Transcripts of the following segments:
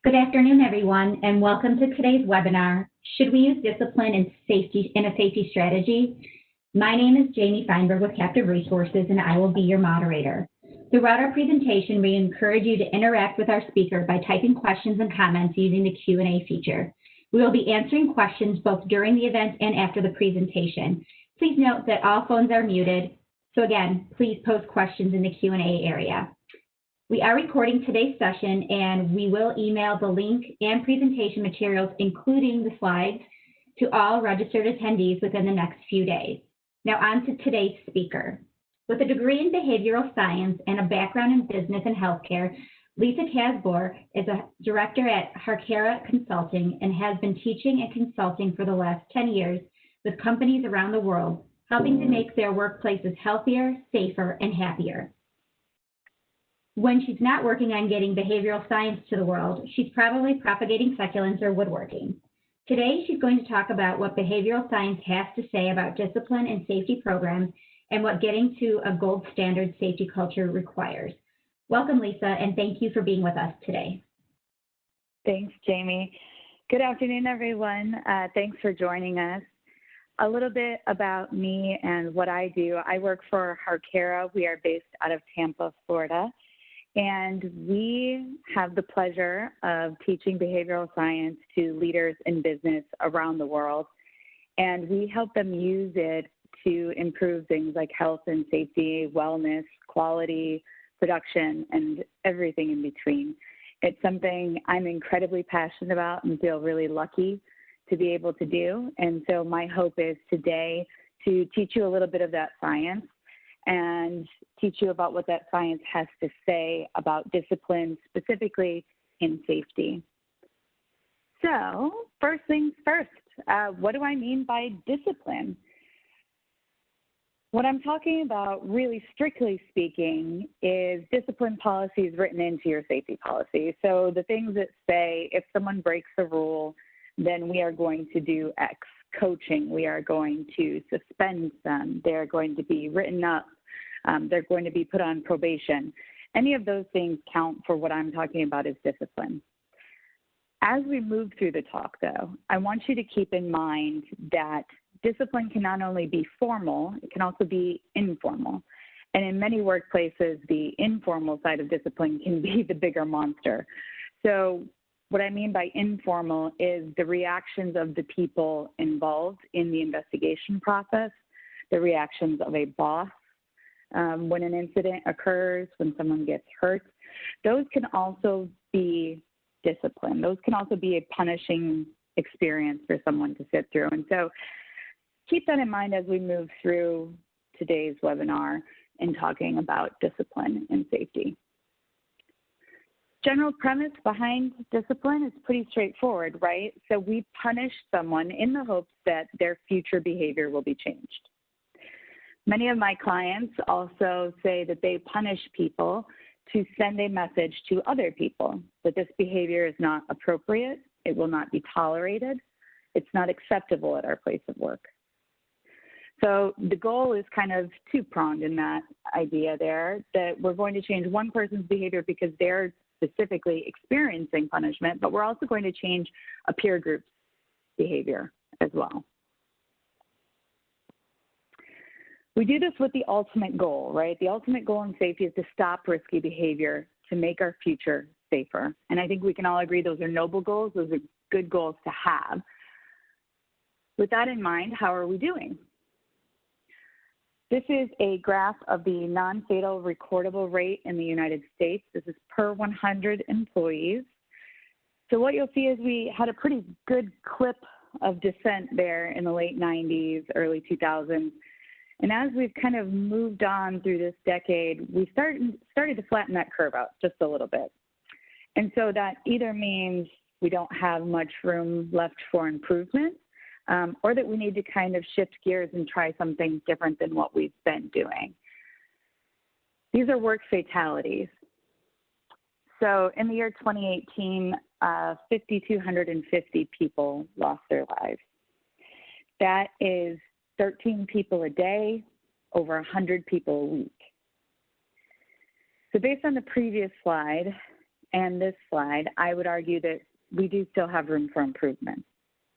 Good afternoon, everyone, and welcome to today's webinar, Should We Use Discipline in a Safety Strategy? My name is Jamie Feinberg with Captive Resources, and I will be your moderator. Throughout our presentation, we encourage you to interact with our speaker by typing questions and comments using the Q&A feature. We will be answering questions both during the event and after the presentation. Please note that all phones are muted, so again, please post questions in the Q&A area. We are recording today's session, and we will email the link and presentation materials, including the slides, to all registered attendees within the next few days. Now on to today's speaker. With a degree in behavioral science and a background in business and healthcare, Lisa Casbor is a director at Harcara Consulting and has been teaching and consulting for the last 10 years with companies around the world, helping to make their workplaces healthier, safer, and happier. When she's not working on getting behavioral science to the world, she's probably propagating succulents or woodworking. Today, she's going to talk about what behavioral science has to say about discipline and safety programs and what getting to a gold standard safety culture requires. Welcome, Lisa, and thank you for being with us today. Thanks, Jamie. Good afternoon, everyone. Thanks for joining us. A little bit about me and what I do. I work for Harcara. We are based out of Tampa, Florida. And we have the pleasure of teaching behavioral science to leaders in business around the world. And we help them use it to improve things like health and safety, wellness, quality, production, and everything in between. It's something I'm incredibly passionate about and feel really lucky to be able to do. And so my hope is today to teach you a little bit of that science and teach you about what that science has to say about discipline, specifically in safety. So first things first, what do I mean by discipline? What I'm talking about, really strictly speaking, is discipline policies written into your safety policy. So the things that say if someone breaks a rule, then we are going to do X. Coaching, we are going to suspend them. They're going to be written up. They're going to be put on probation. Any of those things count for what I'm talking about as discipline. As we move through the talk, though, I want you to keep in mind that discipline can not only be formal, it can also be informal. And in many workplaces, the informal side of discipline can be the bigger monster. So what I mean by informal is the reactions of the people involved in the investigation process, the reactions of a boss when an incident occurs, when someone gets hurt. Those can also be discipline. Those can also be a punishing experience for someone to sit through. And so keep that in mind as we move through today's webinar in talking about discipline and safety. General premise behind discipline is pretty straightforward, right? So we punish someone in the hopes that their future behavior will be changed. Many of my clients also say that they punish people to send a message to other people that this behavior is not appropriate, it will not be tolerated, it's not acceptable at our place of work. So the goal is kind of two-pronged in that idea there, that we're going to change one person's behavior because they're specifically experiencing punishment, but we're also going to change a peer group's behavior as well. We do this with the ultimate goal, right? The ultimate goal in safety is to stop risky behavior to make our future safer. And I think we can all agree those are noble goals. Those are good goals to have. With that in mind, how are we doing? This is a graph of the non-fatal recordable rate in the United States. This is per 100 employees. So what you'll see is we had a pretty good clip of descent there in the late 90s, early 2000s. And as we've kind of moved on through this decade, we started to flatten that curve out just a little bit. And so that either means we don't have much room left for improvement, or that we need to kind of shift gears and try something different than what we've been doing. These are work fatalities. So in the year 2018, 5,250 people lost their lives. That is 13 people a day, over 100 people a week. So based on the previous slide, and this slide, I would argue that we do still have room for improvement.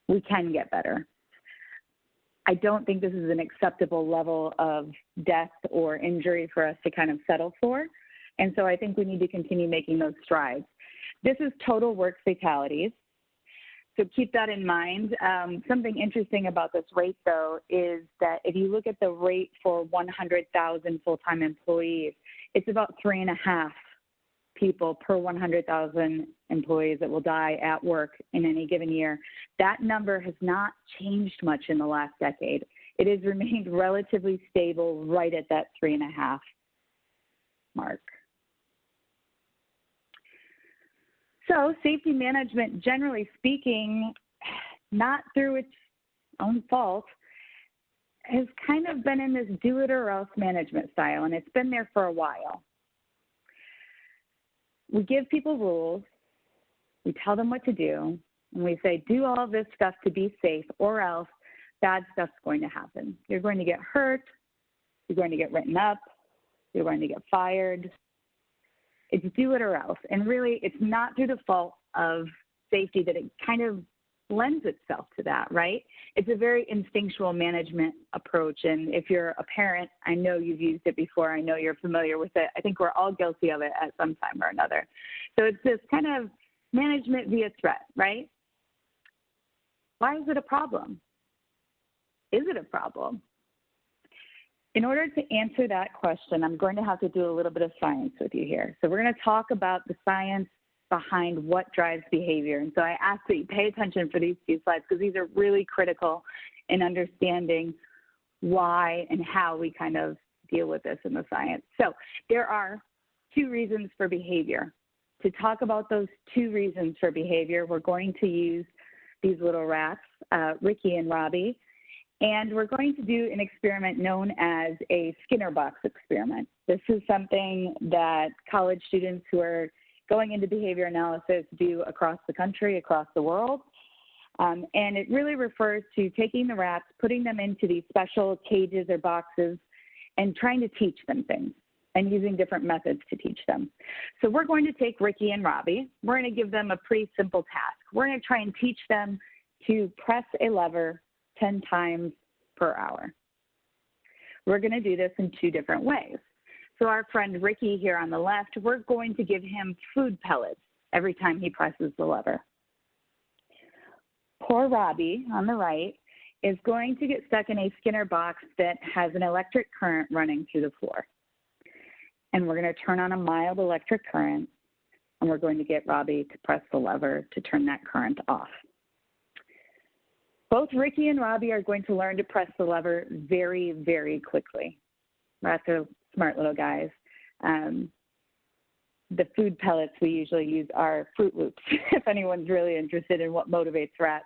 We can get better. I don't think this is an acceptable level of death or injury for us to kind of settle for. And so I think we need to continue making those strides. This is total work fatalities. So keep that in mind. Something interesting about this rate, though, is that if you look at the rate for 100,000 full-time employees, it's about 3.5 people per 100,000 employees that will die at work in any given year. That number has not changed much in the last decade. It has remained relatively stable right at that 3.5 mark. So safety management, generally speaking, not through its own fault, has kind of been in this do it or else management style, and it's been there for a while. We give people rules, we tell them what to do, and we say, do all this stuff to be safe, or else bad stuff's going to happen. You're going to get hurt, you're going to get written up, you're going to get fired. It's do it or else. And really, it's not through the fault of safety that it kind of lends itself to that, right? It's a very instinctual management approach. And if you're a parent, I know you've used it before. I know you're familiar with it. I think we're all guilty of it at some time or another. So it's this kind of management via threat, right? Why is it a problem? Is it a problem? In order to answer that question, I'm going to have to do a little bit of science with you here. So we're going to talk about the science behind what drives behavior. And so I ask that you pay attention for these few slides because these are really critical in understanding why and how we kind of deal with this in the science. So there are 2 reasons for behavior. To talk about those 2 reasons for behavior, we're going to use these little rats, Ricky and Robbie. And we're going to do an experiment known as a Skinner box experiment. This is something that college students who are going into behavior analysis do across the country, across the world. And it really refers to taking the rats, putting them into these special cages or boxes, and trying to teach them things and using different methods to teach them. So we're going to take Ricky and Robbie. We're going to give them a pretty simple task. We're going to try and teach them to press a lever 10 times per hour. We're going to do this in 2 different ways. So our friend Ricky here on the left, we're going to give him food pellets every time he presses the lever. Poor Robbie on the right is going to get stuck in a Skinner box that has an electric current running through the floor. And we're going to turn on a mild electric current, and we're going to get Robbie to press the lever to turn that current off. Both Ricky and Robbie are going to learn to press the lever very, very quickly. Rats are smart little guys. The food pellets we usually use are Fruit Loops, if anyone's really interested in what motivates rats.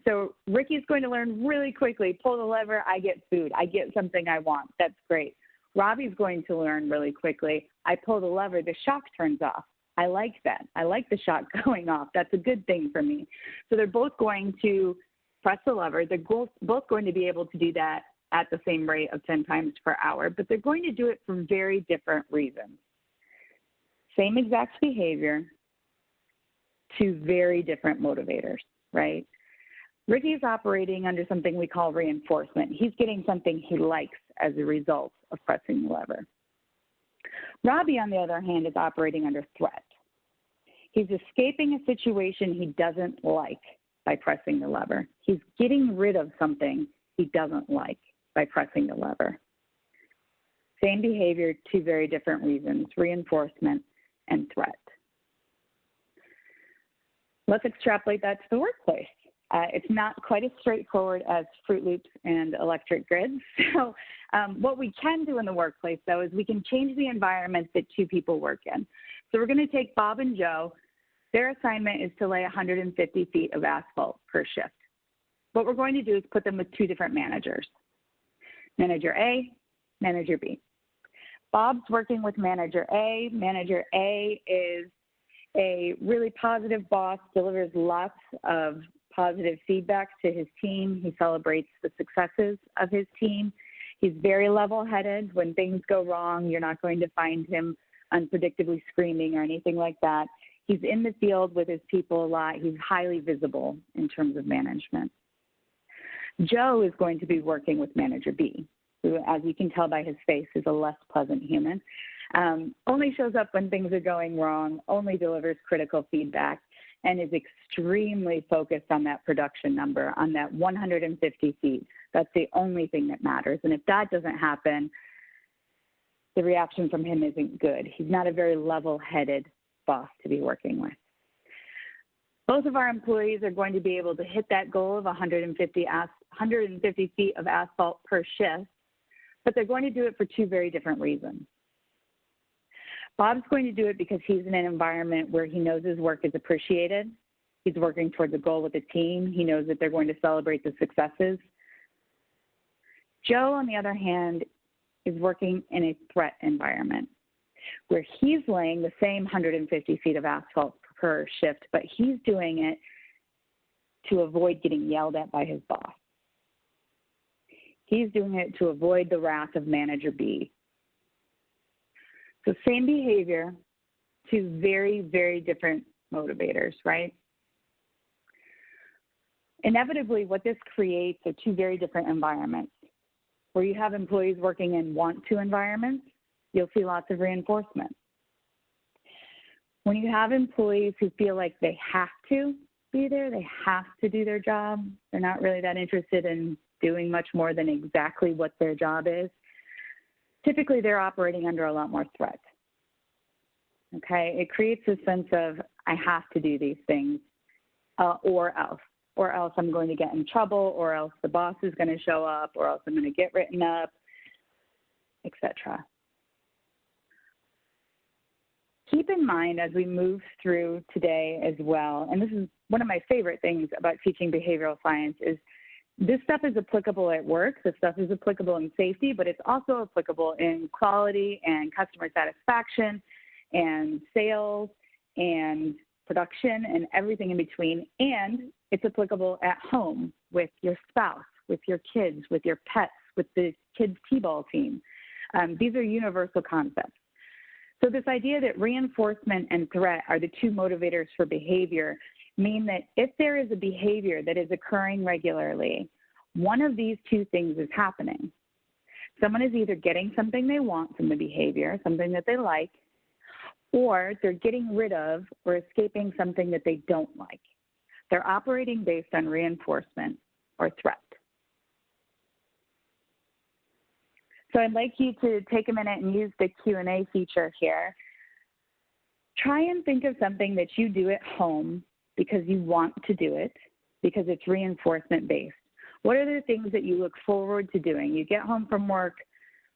So Ricky's going to learn really quickly, pull the lever, I get food. I get something I want. That's great. Robbie's going to learn really quickly, I pull the lever, the shock turns off. I like that. I like the shock going off. That's a good thing for me. So they're both going to press the lever. They're both going to be able to do that at the same rate of 10 times per hour, but they're going to do it for very different reasons. Same exact behavior, 2 very different motivators, right? Ricky is operating under something we call reinforcement. He's getting something he likes as a result of pressing the lever. Robbie, on the other hand, is operating under threat. He's escaping a situation he doesn't like by pressing the lever. He's getting rid of something he doesn't like by pressing the lever. Same behavior, 2 very different reasons, reinforcement and threat. Let's extrapolate that to the workplace. It's not quite as straightforward as Fruit Loops and electric grids. So what we can do in the workplace, though, is we can change the environment that 2 people work in. So we're going to take Bob and Joe. Their assignment is to lay 150 feet of asphalt per shift. What we're going to do is put them with 2 different managers, Manager A, Manager B. Bob's working with Manager A. Manager A is a really positive boss, delivers lots of positive feedback to his team. He celebrates the successes of his team. He's very level-headed. When things go wrong, you're not going to find him unpredictably screaming or anything like that. He's in the field with his people a lot. He's highly visible in terms of management. Joe is going to be working with Manager B, who, as you can tell by his face, is a less pleasant human. Only shows up when things are going wrong, only delivers critical feedback, and is extremely focused on that production number, on that 150 feet. That's the only thing that matters. And if that doesn't happen, the reaction from him isn't good. He's not a very level-headed boss to be working with. Both of our employees are going to be able to hit that goal of 150 feet of asphalt per shift, but they're going to do it for two very different reasons. Bob's going to do it because he's in an environment where he knows his work is appreciated. He's working towards a goal with a team. He knows that they're going to celebrate the successes. Joe, on the other hand, is working in a threat environment where he's laying the same 150 feet of asphalt per shift, but he's doing it to avoid getting yelled at by his boss. He's doing it to avoid the wrath of Manager B. So same behavior, two very, very different motivators, right? Inevitably, what this creates are two very different environments. Where you have employees working in want-to environments, you'll see lots of reinforcement. When you have employees who feel like they have to be there, they have to do their job, they're not really that interested in doing much more than exactly what their job is, typically they're operating under a lot more threat. Okay, it creates a sense of, I have to do these things, or else I'm going to get in trouble, or else the boss is going to show up, or else I'm going to get written up, etc. Keep in mind as we move through today as well, and this is one of my favorite things about teaching behavioral science, is this stuff is applicable at work, this stuff is applicable in safety, but it's also applicable in quality and customer satisfaction and sales and production and everything in between. And it's applicable at home with your spouse, with your kids, with your pets, with the kids' t-ball team. These are universal concepts. So this idea that reinforcement and threat are the two motivators for behavior mean that if there is a behavior that is occurring regularly, one of these two things is happening. Someone is either getting something they want from the behavior, something that they like, or they're getting rid of or escaping something that they don't like. They're operating based on reinforcement or threat. So I'd like you to take a minute and use the Q&A feature here. Try and think of something that you do at home because you want to do it, because it's reinforcement based. What are the things that you look forward to doing? You get home from work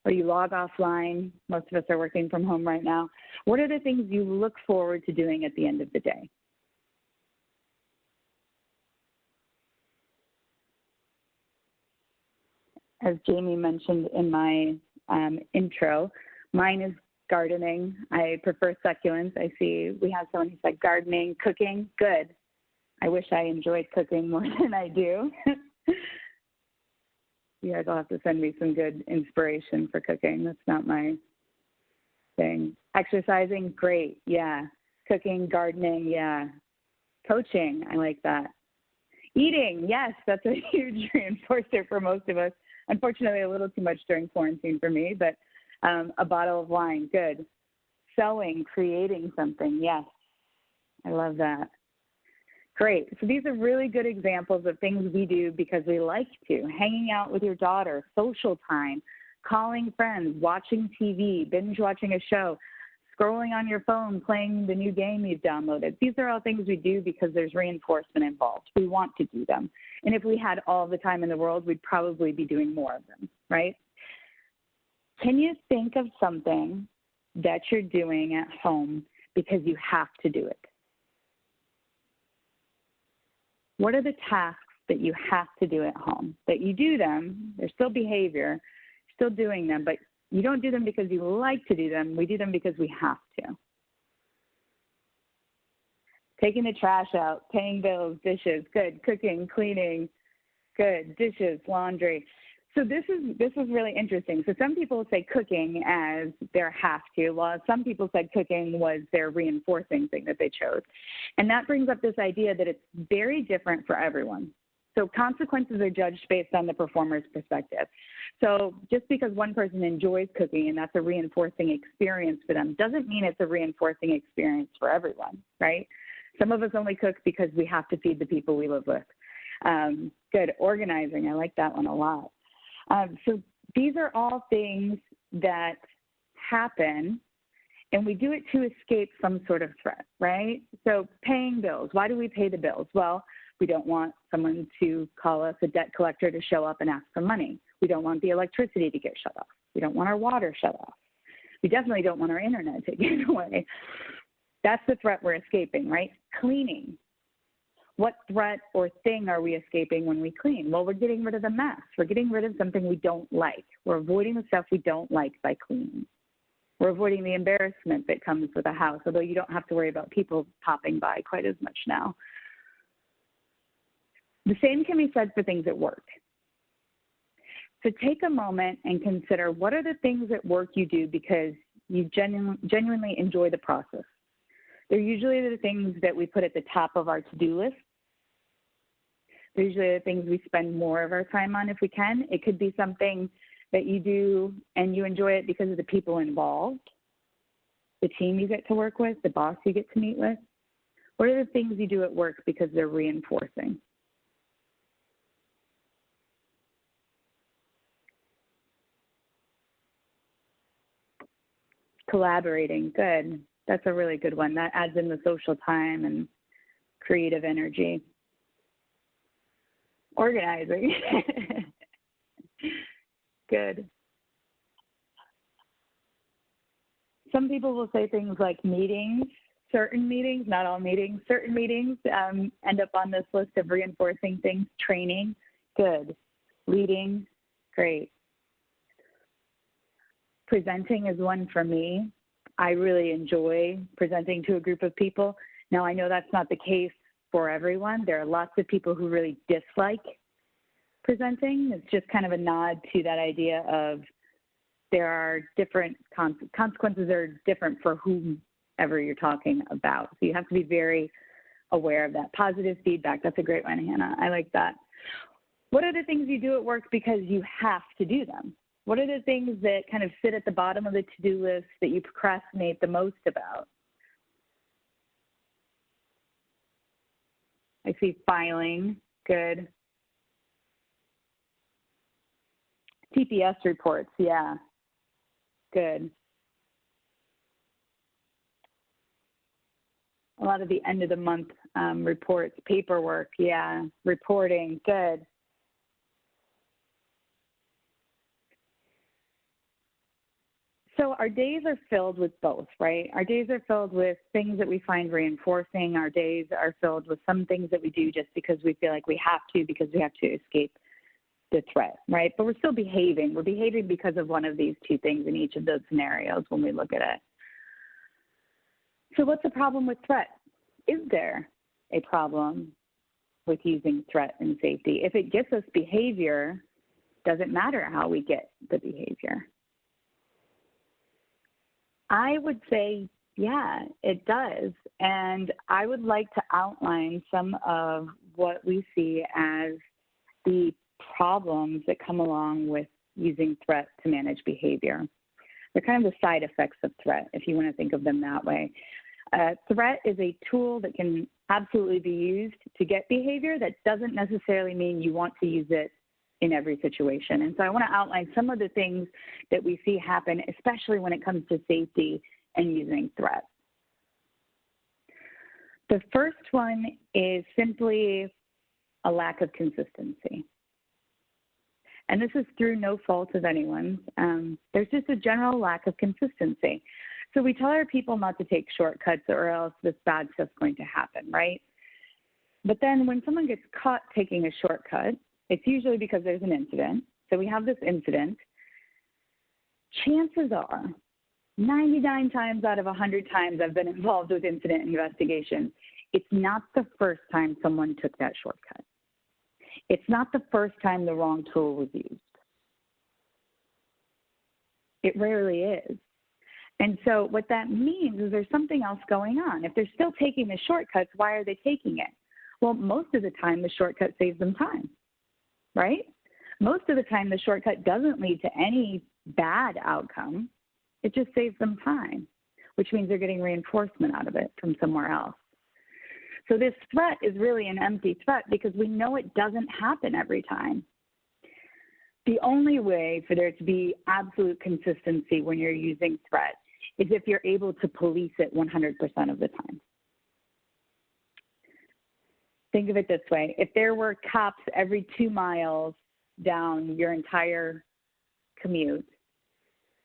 or you log offline. Most of us are working from home right now. What are the things you look forward to doing at the end of the day? As Jamie mentioned in my intro, mine is gardening. I prefer succulents. I see we have someone who said gardening, cooking, good. I wish I enjoyed cooking more than I do. You guys will have to send me some good inspiration for cooking. That's not my thing. Exercising, great, yeah. Cooking, gardening, yeah. Coaching, I like that. Eating, yes, that's a huge reinforcer for most of us. Unfortunately, a little too much during quarantine for me, but a bottle of wine, good. Sewing, creating something, yes. I love that. Great. So these are really good examples of things we do because we like to. Hanging out with your daughter, social time, calling friends, watching TV, binge watching a show, scrolling on your phone, playing the new game you've downloaded. These are all things we do because there's reinforcement involved. We want to do them. And if we had all the time in the world, we'd probably be doing more of them, right? Can you think of something that you're doing at home because you have to do it? What are the tasks that you have to do at home? That you do them, they're still behavior, still doing them, but you don't do them because you like to do them. We do them because we have to. Taking the trash out, paying bills, dishes, good. Cooking, cleaning, good. Dishes, laundry. So this is really interesting. So some people say cooking as their have to, while some people said cooking was their reinforcing thing that they chose. And that brings up this idea that it's very different for everyone. So consequences are judged based on the performer's perspective. So just because one person enjoys cooking and that's a reinforcing experience for them doesn't mean it's a reinforcing experience for everyone, right? Some of us only cook because we have to feed the people we live with. Good. Organizing. I like that one a lot. So these are all things that happen, and we do it to escape some sort of threat, right? So paying bills. Why do we pay the bills? Well, we don't want someone to call us a debt collector to show up and ask for money. We don't want the electricity to get shut off. We don't want our water shut off. We definitely don't want our internet taken away. That's the threat we're escaping, right? Cleaning. What threat or thing are we escaping when we clean? Well, we're getting rid of the mess. We're getting rid of something we don't like. We're avoiding the stuff we don't like by cleaning. We're avoiding the embarrassment that comes with a house, although you don't have to worry about people popping by quite as much now. The same can be said for things at work. So take a moment and consider, what are the things at work you do because you genuinely enjoy the process? They're usually the things that we put at the top of our to-do list. They're usually the things we spend more of our time on if we can. It could be something that you do and you enjoy it because of the people involved, the team you get to work with, the boss you get to meet with. What are the things you do at work because they're reinforcing? Collaborating, good. That's a really good one. That adds in the social time and creative energy. Organizing. Good. Some people will say things like meetings, certain meetings, not all meetings, certain meetings end up on this list of reinforcing things. Training, good. Leading, great. Presenting is one for me. I really enjoy presenting to a group of people. Now, I know that's not the case for everyone. There are lots of people who really dislike presenting. It's just kind of a nod to that idea of there are different consequences are different for whomever you're talking about. So you have to be very aware of that. Positive feedback, that's a great one, Hannah. I like that. What are the things you do at work because you have to do them? What are the things that kind of sit at the bottom of the to-do list that you procrastinate the most about? I see filing, good. TPS reports, yeah, good. A lot of the end of the month reports, paperwork, yeah, reporting, good. So our days are filled with both, right? Our days are filled with things that we find reinforcing. Our days are filled with some things that we do just because we feel like we have to, because we have to escape the threat, right? But we're still behaving. We're behaving because of one of these two things in each of those scenarios when we look at it. So what's the problem with threat? Is there a problem with using threat and safety? If it gets us behavior, does it matter how we get the behavior? I would say, yeah, it does. And I would like to outline some of what we see as the problems that come along with using threat to manage behavior. They're kind of the side effects of threat, if you want to think of them that way. Threat is a tool that can absolutely be used to get behavior. That doesn't necessarily mean you want to use it in every situation. And so I want to outline some of the things that we see happen, especially when it comes to safety and using threat. The first one is simply a lack of consistency. And this is through no fault of anyone's. There's just a general lack of consistency. So we tell our people not to take shortcuts or else this bad stuff's going to happen, right? But then when someone gets caught taking a shortcut, it's usually because there's an incident. So we have this incident. Chances are, 99 times out of 100 times I've been involved with incident investigations, it's not the first time someone took that shortcut. It's not the first time the wrong tool was used. It rarely is. And so what that means is there's something else going on. If they're still taking the shortcuts, why are they taking it? Well, most of the time, the shortcut saves them time, right? Most of the time, the shortcut doesn't lead to any bad outcome. It just saves them time, which means they're getting reinforcement out of it from somewhere else. So this threat is really an empty threat because we know it doesn't happen every time. The only way for there to be absolute consistency when you're using threat is if you're able to police it 100% of the time. Think of it this way. If there were cops every 2 miles down your entire commute,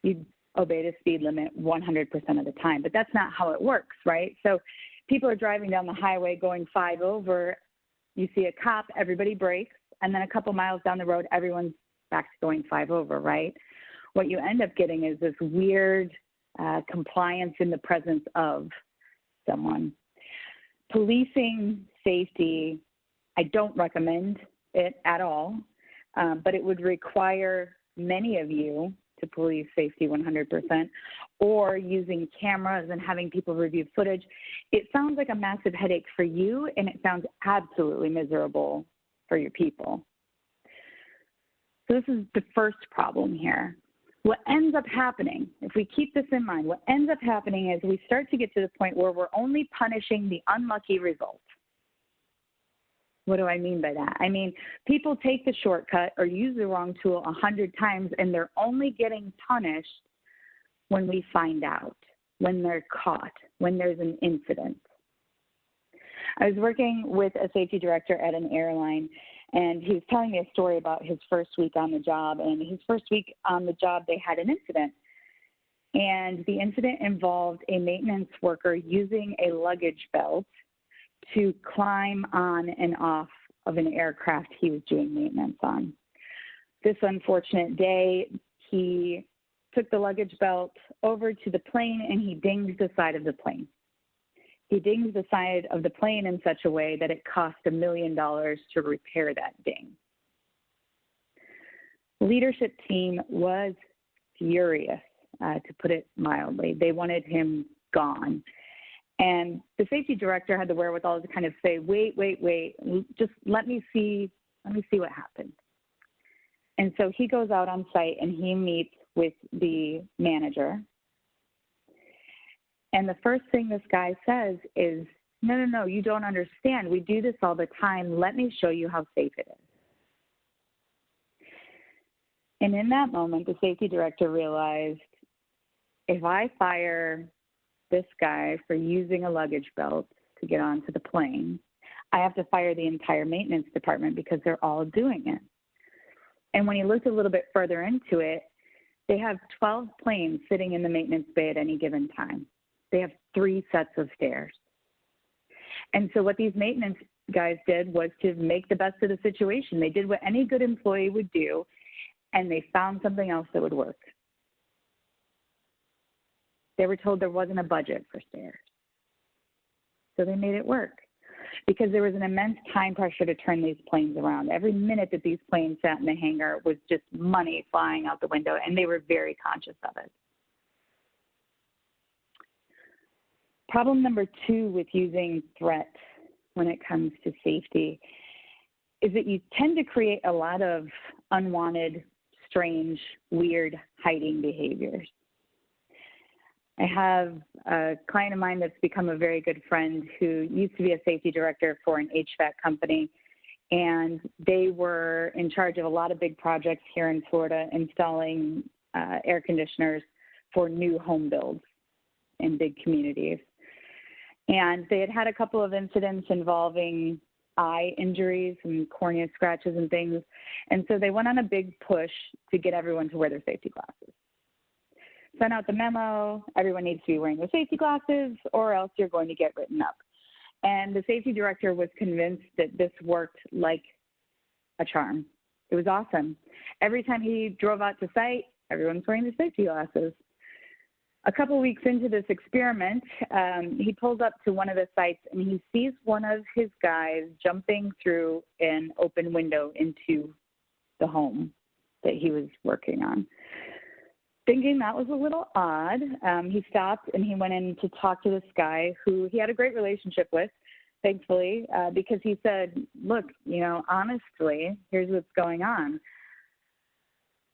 you'd obey the speed limit 100% of the time. But that's not how it works, right? So people are driving down the highway going 5 over. You see a cop, everybody brakes, and then a couple miles down the road, everyone's back to going 5 over, right? What you end up getting is this weird compliance in the presence of someone. Policing safety, I don't recommend it at all, but it would require many of you to police safety 100%, or using cameras and having people review footage. It sounds like a massive headache for you, and it sounds absolutely miserable for your people. So this is the first problem here. What ends up happening, if we keep this in mind, what ends up happening is we start to get to the point where we're only punishing the unlucky result. What do I mean by that? I mean, people take the shortcut or use the wrong tool 100 times, and they're only getting punished when we find out, when they're caught, when there's an incident. I was working with a safety director at an airline, and he was telling me a story about his first week on the job. And his first week on the job, they had an incident. And the incident involved a maintenance worker using a luggage belt to climb on and off of an aircraft he was doing maintenance on. This unfortunate day, he took the luggage belt over to the plane and he dinged the side of the plane. He dinged the side of the plane in such a way that it cost $1 million to repair that ding. The leadership team was furious, to put it mildly. They wanted him gone. And the safety director had the wherewithal to kind of say, wait, just let me see what happened. And so he goes out on site and he meets with the manager. And the first thing this guy says is, no, you don't understand. We do this all the time. Let me show you how safe it is. And in that moment, the safety director realized, if I fire this guy for using a luggage belt to get onto the plane, I have to fire the entire maintenance department because they're all doing it. And when he looked a little bit further into it, they have 12 planes sitting in the maintenance bay at any given time. They have 3 sets of stairs. And so what these maintenance guys did was to make the best of the situation. They did what any good employee would do, and they found something else that would work. They were told there wasn't a budget for stairs. So they made it work because there was an immense time pressure to turn these planes around. Every minute that these planes sat in the hangar was just money flying out the window, and they were very conscious of it. Problem number 2 with using threat when it comes to safety is that you tend to create a lot of unwanted, strange, weird hiding behaviors. I have a client of mine that's become a very good friend who used to be a safety director for an HVAC company, and they were in charge of a lot of big projects here in Florida, installing air conditioners for new home builds in big communities. And they had had a couple of incidents involving eye injuries and cornea scratches and things, and so they went on a big push to get everyone to wear their safety glasses. Sent out the memo, everyone needs to be wearing their safety glasses or else you're going to get written up. And the safety director was convinced that this worked like a charm. It was awesome. Every time he drove out to site, everyone's wearing their safety glasses. A couple weeks into this experiment, he pulls up to one of the sites and he sees one of his guys jumping through an open window into the home that he was working on. Thinking that was a little odd, he stopped and he went in to talk to this guy who he had a great relationship with, thankfully, because he said, look, honestly, here's what's going on.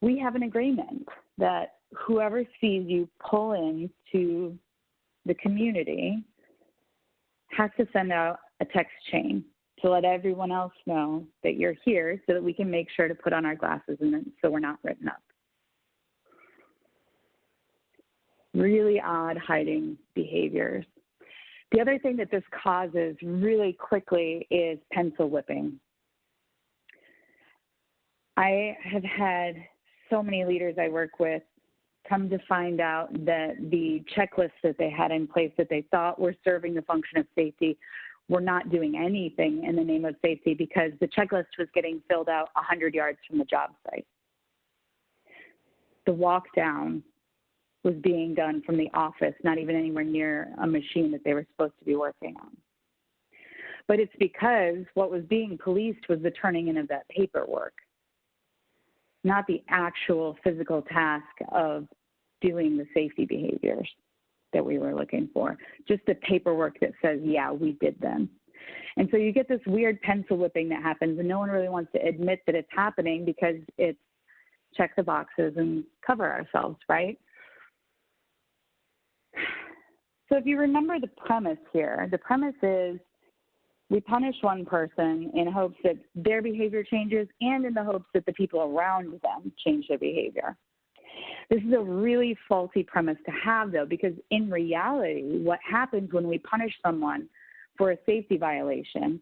We have an agreement that whoever sees you pull into the community has to send out a text chain to let everyone else know that you're here so that we can make sure to put on our glasses and then, so we're not written up. Really odd hiding behaviors. The other thing that this causes really quickly is pencil whipping. I have had so many leaders I work with come to find out that the checklists that they had in place that they thought were serving the function of safety were not doing anything in the name of safety because the checklist was getting filled out 100 yards from the job site. The walk down was being done from the office, not even anywhere near a machine that they were supposed to be working on. But it's because what was being policed was the turning in of that paperwork, not the actual physical task of doing the safety behaviors that we were looking for, just the paperwork that says, yeah, we did them. And so you get this weird pencil whipping that happens, and no one really wants to admit that it's happening because it's check the boxes and cover ourselves, right? So if you remember the premise here, the premise is we punish one person in hopes that their behavior changes and in the hopes that the people around them change their behavior. This is a really faulty premise to have, though, because in reality, what happens when we punish someone for a safety violation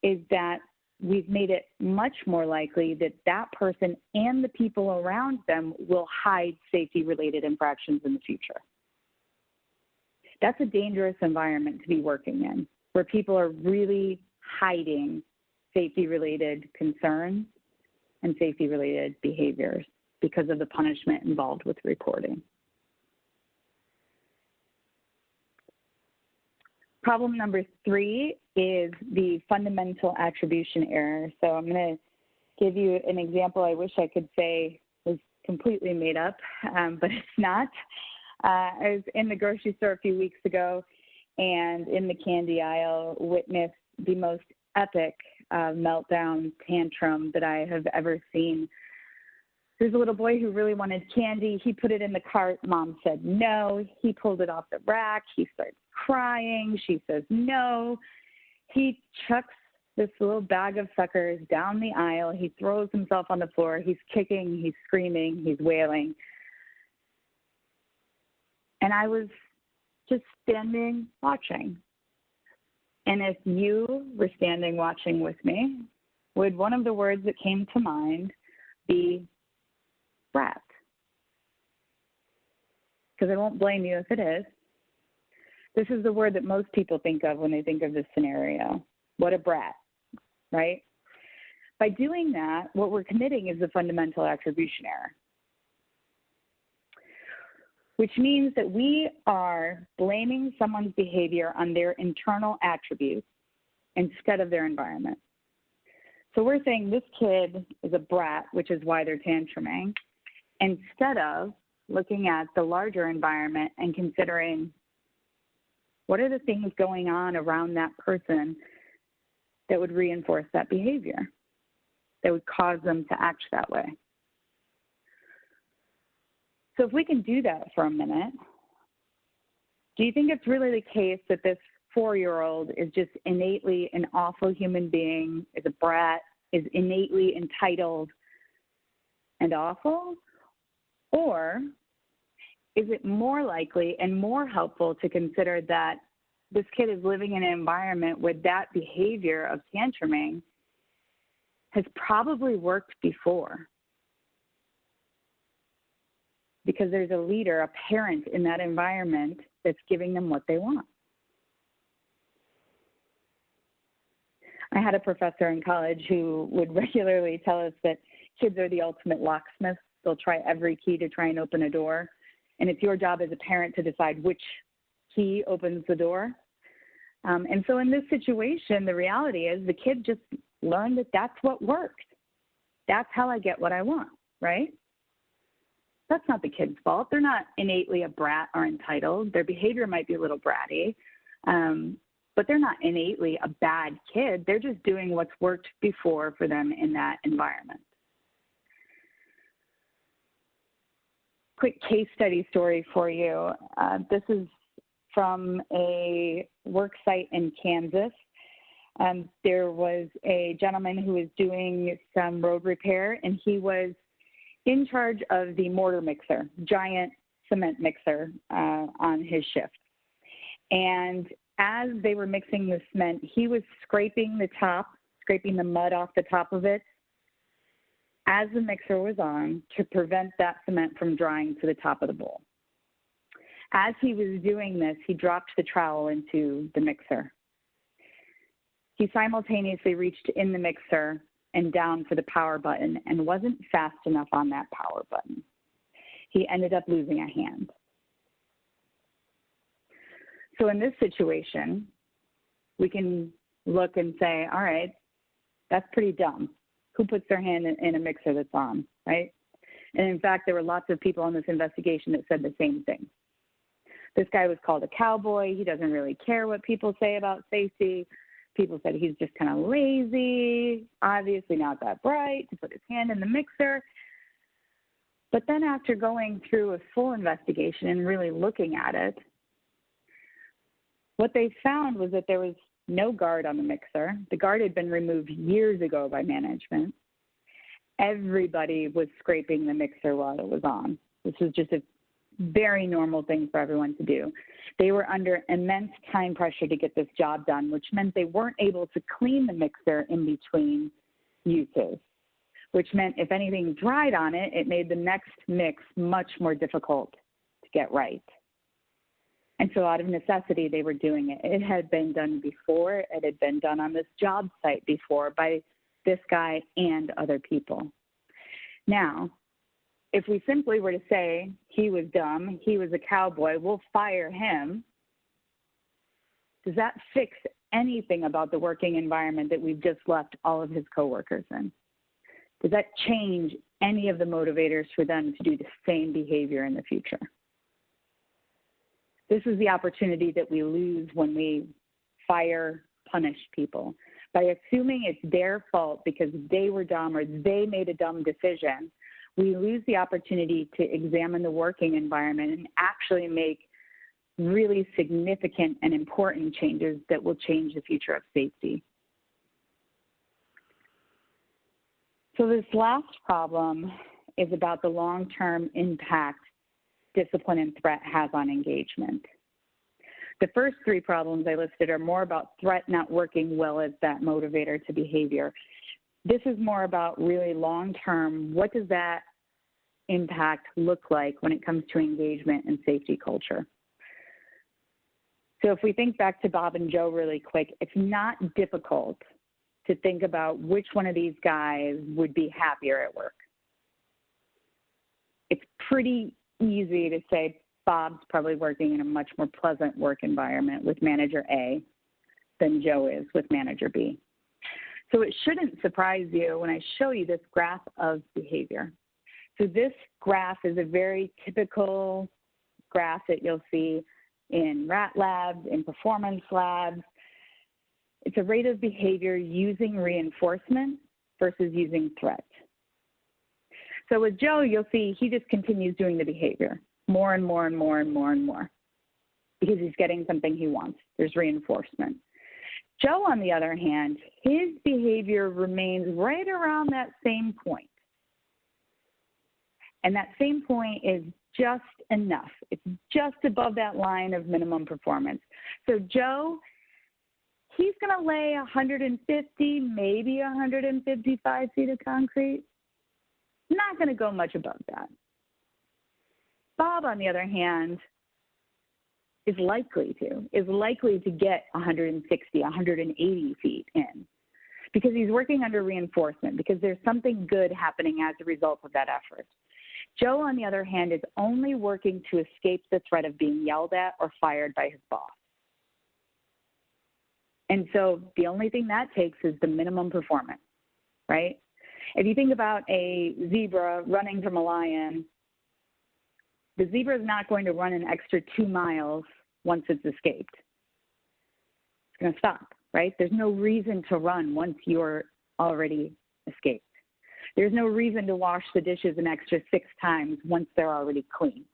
is that we've made it much more likely that that person and the people around them will hide safety-related infractions in the future. That's a dangerous environment to be working in, where people are really hiding safety-related concerns and safety-related behaviors because of the punishment involved with reporting. Problem number 3 is the fundamental attribution error. So I'm going to give you an example I wish I could say was completely made up, but it's not. I was in the grocery store a few weeks ago and in the candy aisle witnessed the most epic meltdown tantrum that I have ever seen. There's a little boy who really wanted candy. He put it in the cart. Mom said no. He pulled it off the rack. He starts crying. She says no. He chucks this little bag of suckers down the aisle. He throws himself on the floor. He's kicking. He's screaming. He's wailing. And I was just standing watching. And if you were standing watching with me, would one of the words that came to mind be brat? Because I won't blame you if it is. This is the word that most people think of when they think of this scenario. What a brat, right? By doing that, what we're committing is the fundamental attribution error, which means that we are blaming someone's behavior on their internal attributes instead of their environment. So we're saying this kid is a brat, which is why they're tantruming, instead of looking at the larger environment and considering what are the things going on around that person that would reinforce that behavior, that would cause them to act that way. So if we can do that for a minute, do you think it's really the case that this 4-year-old is just innately an awful human being, is a brat, is innately entitled and awful? Or is it more likely and more helpful to consider that this kid is living in an environment where that behavior of tantruming has probably worked before? Because there's a leader, a parent in that environment that's giving them what they want. I had a professor in college who would regularly tell us that kids are the ultimate locksmiths. They'll try every key to try and open a door. And it's your job as a parent to decide which key opens the door. And so in this situation, the reality is the kid just learned that that's what works. That's how I get what I want, right? That's not the kid's fault. They're not innately a brat or entitled. Their behavior might be a little bratty, but they're not innately a bad kid. They're just doing what's worked before for them in that environment. Quick case study story for you. This is from a work site in Kansas. There was a gentleman who was doing some road repair, and he was in charge of the mortar mixer, giant cement mixer on his shift. And as they were mixing the cement, he was scraping the mud off the top of it as the mixer was on to prevent that cement from drying to the top of the bowl. As he was doing this, he dropped the trowel into the mixer. He simultaneously reached in the mixer and down for the power button and wasn't fast enough on that power button. He ended up losing a hand. So in this situation, we can look and say, all right, that's pretty dumb. Who puts their hand in a mixer that's on, right? And in fact, there were lots of people on this investigation that said the same thing. This guy was called a cowboy. He doesn't really care what people say about safety. People said he's just kind of lazy, obviously not that bright to put his hand in the mixer. But then after going through a full investigation and really looking at it, what they found was that there was no guard on the mixer. The guard had been removed years ago by management. Everybody was scraping the mixer while it was on. This was just a very normal thing for everyone to do. They were under immense time pressure to get this job done, which meant they weren't able to clean the mixer in between uses, which meant if anything dried on it, it made the next mix much more difficult to get right. And so out of necessity, they were doing it. It had been done before. It had been done on this job site before by this guy and other people. Now, if we simply were to say he was dumb, he was a cowboy, we'll fire him, does that fix anything about the working environment that we've just left all of his coworkers in? Does that change any of the motivators for them to do the same behavior in the future? This is the opportunity that we lose when we fire, punish people. By assuming it's their fault because they were dumb or they made a dumb decision, we lose the opportunity to examine the working environment and actually make really significant and important changes that will change the future of safety. So this last problem is about the long-term impact discipline and threat has on engagement. The first three problems I listed are more about threat not working well as that motivator to behavior. This is more about really long-term, what does that impact look like when it comes to engagement and safety culture? So if we think back to Bob and Joe really quick, it's not difficult to think about which one of these guys would be happier at work. It's pretty easy to say Bob's probably working in a much more pleasant work environment with manager A than Joe is with manager B. So it shouldn't surprise you when I show you this graph of behavior. So this graph is a very typical graph that you'll see in rat labs, in performance labs. It's a rate of behavior using reinforcement versus using threat. So with Joe, you'll see he just continues doing the behavior more and more and more and more and more because he's getting something he wants. There's reinforcement. Joe, on the other hand, his behavior remains right around that same point. And that same point is just enough. It's just above that line of minimum performance. So Joe, he's going to lay 150, maybe 155 feet of concrete. Not going to go much above that. Bob, on the other hand, is likely to get 160, 180 feet in because he's working under reinforcement, because there's something good happening as a result of that effort. Joe, on the other hand, is only working to escape the threat of being yelled at or fired by his boss. And so the only thing that takes is the minimum performance, right? If you think about a zebra running from a lion, The zebra is not going to run an extra 2 miles once it's escaped. It's going to stop, right? There's no reason to run once you're already escaped. There's no reason to wash the dishes an extra 6 times once they're already clean.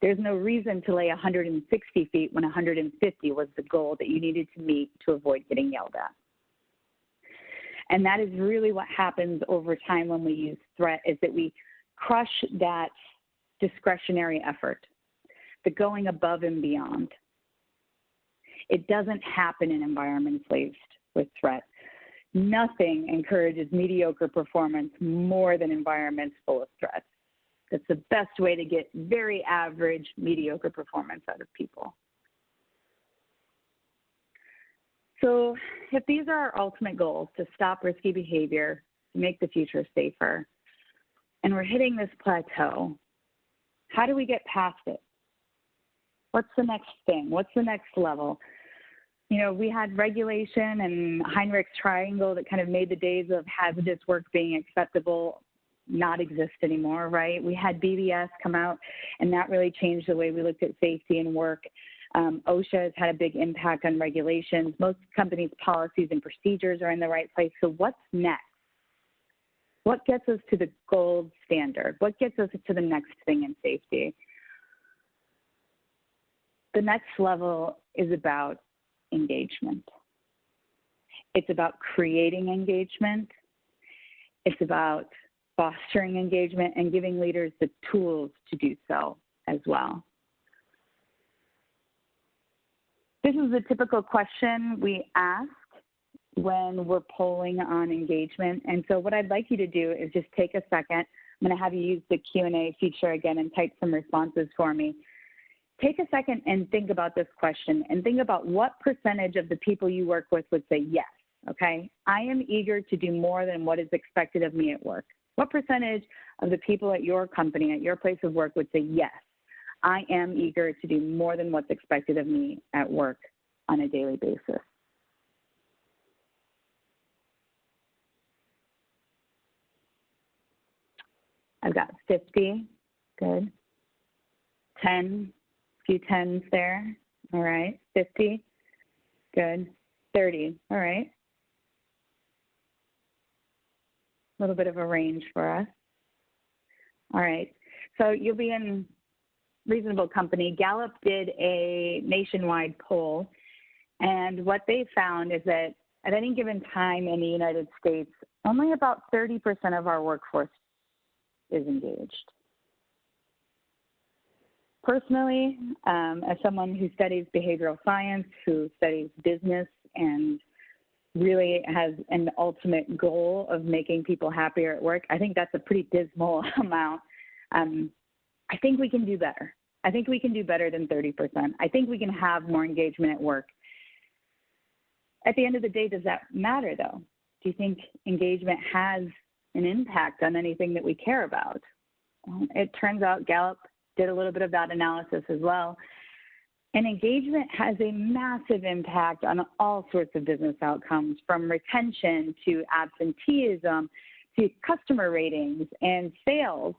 There's no reason to lay 160 feet when 150 was the goal that you needed to meet to avoid getting yelled at. And that is really what happens over time when we use threat, is that we crush that discretionary effort, the going above and beyond. It doesn't happen in environments laced with threat. Nothing encourages mediocre performance more than environments full of threats. That's the best way to get very average, mediocre performance out of people. So if these are our ultimate goals, to stop risky behavior, to make the future safer, and we're hitting this plateau, how do we get past it? What's the next thing? What's the next level? You know, we had regulation and Heinrich's triangle that kind of made the days of hazardous work being acceptable not exist anymore, right? We had BBS come out, and that really changed the way we looked at safety and work. OSHA has had a big impact on regulations. Most companies' policies and procedures are in the right place. So what's next? What gets us to the gold standard? What gets us to the next thing in safety? The next level is about engagement. It's about creating engagement. It's about fostering engagement and giving leaders the tools to do so as well. This is a typical question we ask when we're polling on engagement. And so what I'd like you to do is just take a second. I'm going to have you use the Q&A feature again and type some responses for me. Take a second and think about this question and think about what percentage of the people you work with would say yes, okay? I am eager to do more than what is expected of me at work. What percentage of the people at your company, at your place of work would say yes, I am eager to do more than what's expected of me at work on a daily basis? I've got 50, good. 10, few tens there, all right. 50, good. 30, all right. A little bit of a range for us. All right, so you'll be in reasonable company. Gallup did a nationwide poll, and what they found is that at any given time in the United States, only about 30% of our workforce is engaged. Personally, as someone who studies behavioral science, who studies business, and really has an ultimate goal of making people happier at work, I think that's a pretty dismal amount. I think we can do better. I think we can do better than 30%. I think we can have more engagement at work. At the end of the day, does that matter, though? Do you think engagement has an impact on anything that we care about? Well, it turns out Gallup did a little bit of that analysis as well. And engagement has a massive impact on all sorts of business outcomes, from retention to absenteeism to customer ratings and sales.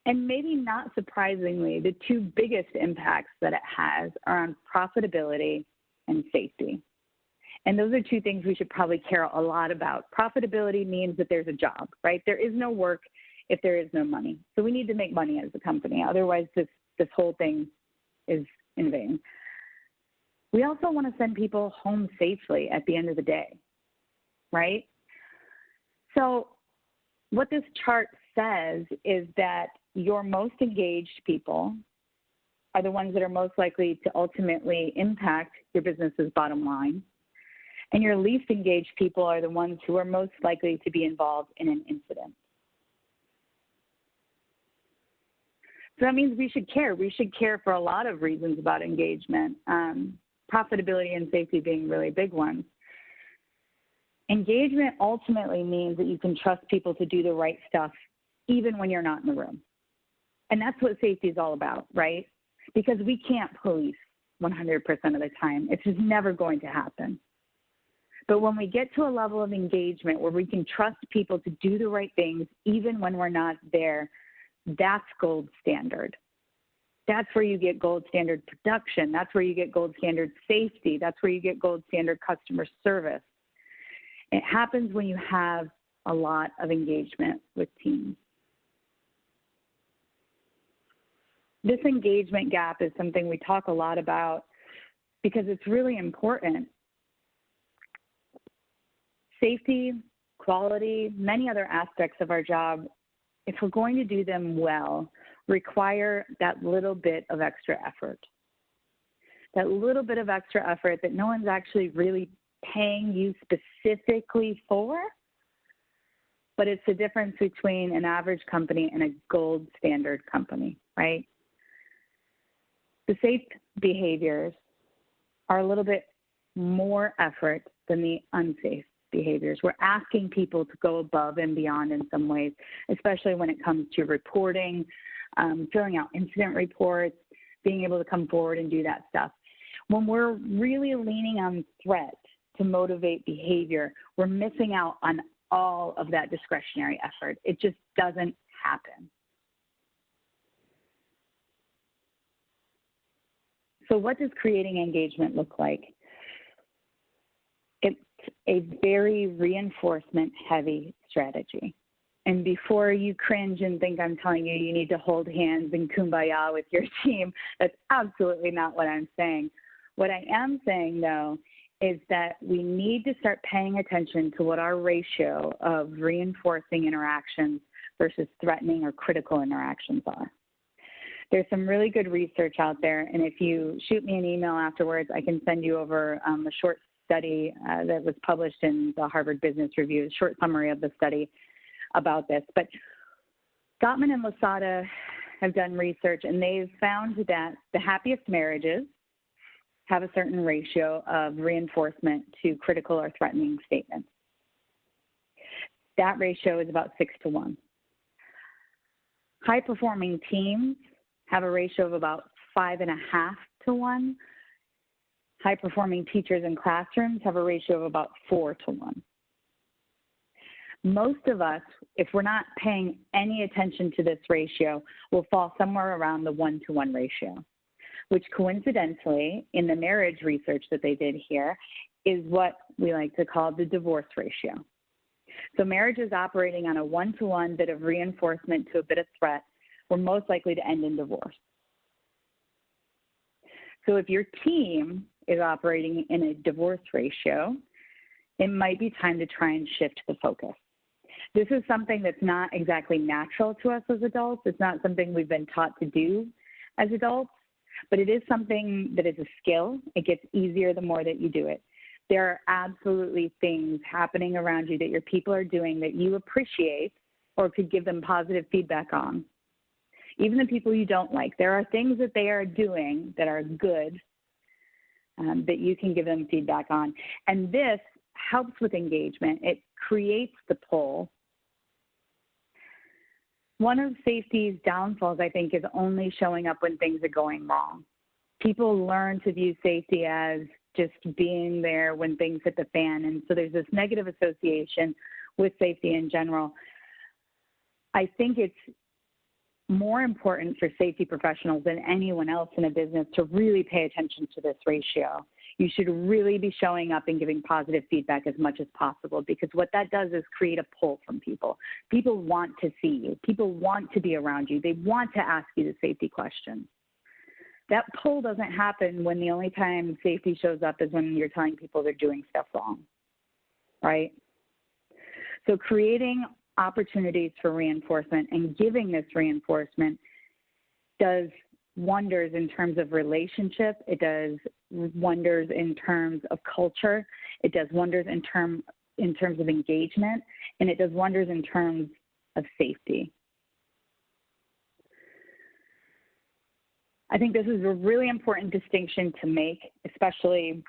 And maybe not surprisingly, the two biggest impacts that it has are on profitability and safety. And those are two things we should probably care a lot about. Profitability means that there's a job, right? There is no work if there is no money. So we need to make money as a company. Otherwise, this whole thing is in vain. We also want to send people home safely at the end of the day, right? So what this chart says is that your most engaged people are the ones that are most likely to ultimately impact your business's bottom line. And your least engaged people are the ones who are most likely to be involved in an incident. So that means we should care. We should care for a lot of reasons about engagement, profitability and safety being really big ones. Engagement ultimately means that you can trust people to do the right stuff even when you're not in the room. And that's what safety is all about, right? Because we can't police 100% of the time. It's just never going to happen. But when we get to a level of engagement where we can trust people to do the right things even when we're not there, that's gold standard. That's where you get gold standard production. That's where you get gold standard safety. That's where you get gold standard customer service. It happens when you have a lot of engagement with teams. This engagement gap is something we talk a lot about because it's really important. Safety, quality, many other aspects of our job, if we're going to do them well, require that little bit of extra effort. That little bit of extra effort that no one's actually really paying you specifically for, but it's the difference between an average company and a gold standard company, right? The safe behaviors are a little bit more effort than the unsafe behaviors. We're asking people to go above and beyond in some ways, especially when it comes to reporting, filling out incident reports, being able to come forward and do that stuff. When we're really leaning on threat to motivate behavior, we're missing out on all of that discretionary effort. It just doesn't happen. So what does creating engagement look like? It's a very reinforcement-heavy strategy. And before you cringe and think I'm telling you you need to hold hands and kumbaya with your team, that's absolutely not what I'm saying. What I am saying, though, is that we need to start paying attention to what our ratio of reinforcing interactions versus threatening or critical interactions are. There's some really good research out there, and if you shoot me an email afterwards, I can send you over a short study that was published in the Harvard Business Review, a short summary of the study about this. But Gottman and Losada have done research, and they've found that the happiest marriages have a certain ratio of reinforcement to critical or threatening statements. That ratio is about 6 to 1. High-performing teams have a ratio of about 5.5 to 1. High-performing teachers in classrooms have a ratio of about 4 to 1. Most of us, if we're not paying any attention to this ratio, will fall somewhere around the 1-to-1 ratio, which coincidentally, in the marriage research that they did here, is what we like to call the divorce ratio. So marriages operating on a 1-to-1 bit of reinforcement to a bit of threat were most likely to end in divorce. So if your team is operating in a divorce ratio, it might be time to try and shift the focus. This is something that's not exactly natural to us as adults. It's not something we've been taught to do as adults, but it is something that is a skill. It gets easier the more that you do it. There are absolutely things happening around you that your people are doing that you appreciate or could give them positive feedback on. Even the people you don't like, there are things that they are doing that are good that you can give them feedback on. And this helps with engagement. It creates the pull. One of safety's downfalls, I think, is only showing up when things are going wrong. People learn to view safety as just being there when things hit the fan. And so there's this negative association with safety in general. I think it's more important for safety professionals than anyone else in a business to really pay attention to this ratio. You should really be showing up and giving positive feedback as much as possible, because what that does is create a pull from people. People want to see you. People want to be around you. They want to ask you the safety questions. That pull doesn't happen when the only time safety shows up is when you're telling people they're doing stuff wrong, right? So creating opportunities for reinforcement and giving this reinforcement does wonders in terms of relationship. It does wonders in terms of culture. It does wonders in terms of engagement, and it does wonders in terms of safety. I think this is a really important distinction to make, especially